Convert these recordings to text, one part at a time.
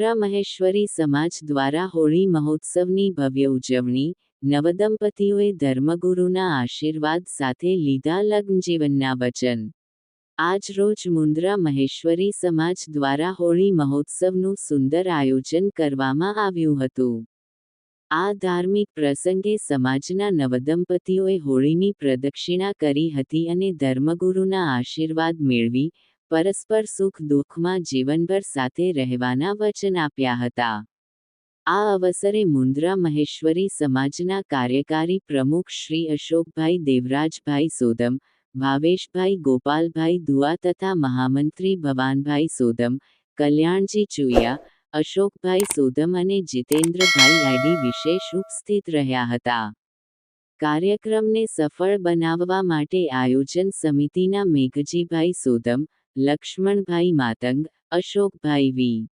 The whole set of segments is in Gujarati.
મુન્દ્રા મહેશ્વરી સમાજ દ્વારા હોળી મહોત્સવની ભવ્ય ઉજવણી, નવદંપતીઓએ ધર્મગુરુના આશીર્વાદ સાથે લીધા લગ્નજીવનના વચન। આજ રોજ મુન્દ્રા મહેશ્વરી સમાજ દ્વારા હોળી મહોત્સવનું સુંદર આયોજન કરવામાં આવ્યું હતું। આ ધાર્મિક પ્રસંગે સમાજના નવદંપતીઓએ હોળીની પ્રદક્ષિણા કરી હતી અને ધર્મગુરુના આશીર્વાદ મેળવી પરસ્પર સુખ દુઃખમાં જીવનભર સાથે રહેવાના વચન આપ્યા હતા। આ અવસરે મુન્દ્રા મહેશ્વરી સમાજના કાર્યકારી પ્રમુખ શ્રી અશોકભાઈ દેવરાજભાઈ સોદમ, ભાવેશભાઈ ગોપાલભાઈ ધુઆ તથા મહામંત્રી ભવાનભાઈ સોદમ, કલ્યાણજી ચુયા, અશોકભાઈ સોદમ અને જીતેન્દ્રભાઈ આઈડી વિશેષ ઉપસ્થિત રહ્યા હતા। કાર્યક્રમને સફળ બનાવવા માટે આયોજન સમિતિના મેઘજીભાઈ સોદમ, લક્ષ્મણભાઈ માતંગ, અશોકભાઈ વી.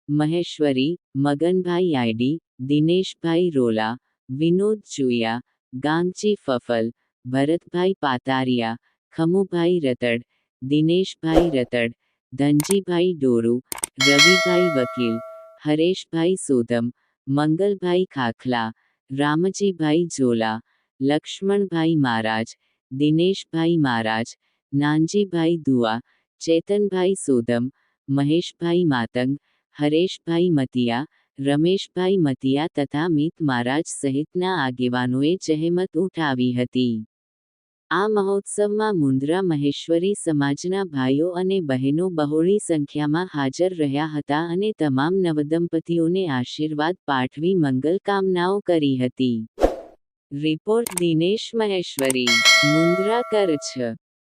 મહેશ્વરી, મગનભાઈ આઈડી, દિનેશભાઈ રોલા, વિનોદ ચુયા, ગાંગજી ફફલ, ભરતભાઈ પાતારિયા, ખમુભાઈ રતડ, દિનેશભાઈ રતડ, ધનજીભાઈ ડોરુ, રવિભાઈ વકીલ, હરેશભાઈ સોદમ, મંગલભાઈ ખાખલા, રામજીભાઈ ઝોલા, લક્ષ્મણભાઈ મહારાજ, દિનેશભાઈ મહારાજ, નાનજીભાઈ ધુઆ, ચેતનભાઈ સોદમ, મહેશભાઈ માતંગ, હરેશભાઈ મતિયા, રમેશભાઈ મતિયા તથા મિત મહારાજ સહિતના આગેવાનોએ જહેમત ઉઠાવી હતી। આ મહોત્સવમાં મુન્દ્રા મહેશ્વરી સમાજના ભાઈઓ અને બહેનો બહોળી સંખ્યામાં હાજર રહ્યા હતા અને તમામ નવદંપતીઓને આશીર્વાદ પાઠવી મંગલ કામનાઓ કરી હતી। રિપોર્ટ દિનેશ મહેશ્વરી, મુન્દ્રા, કચ્છ।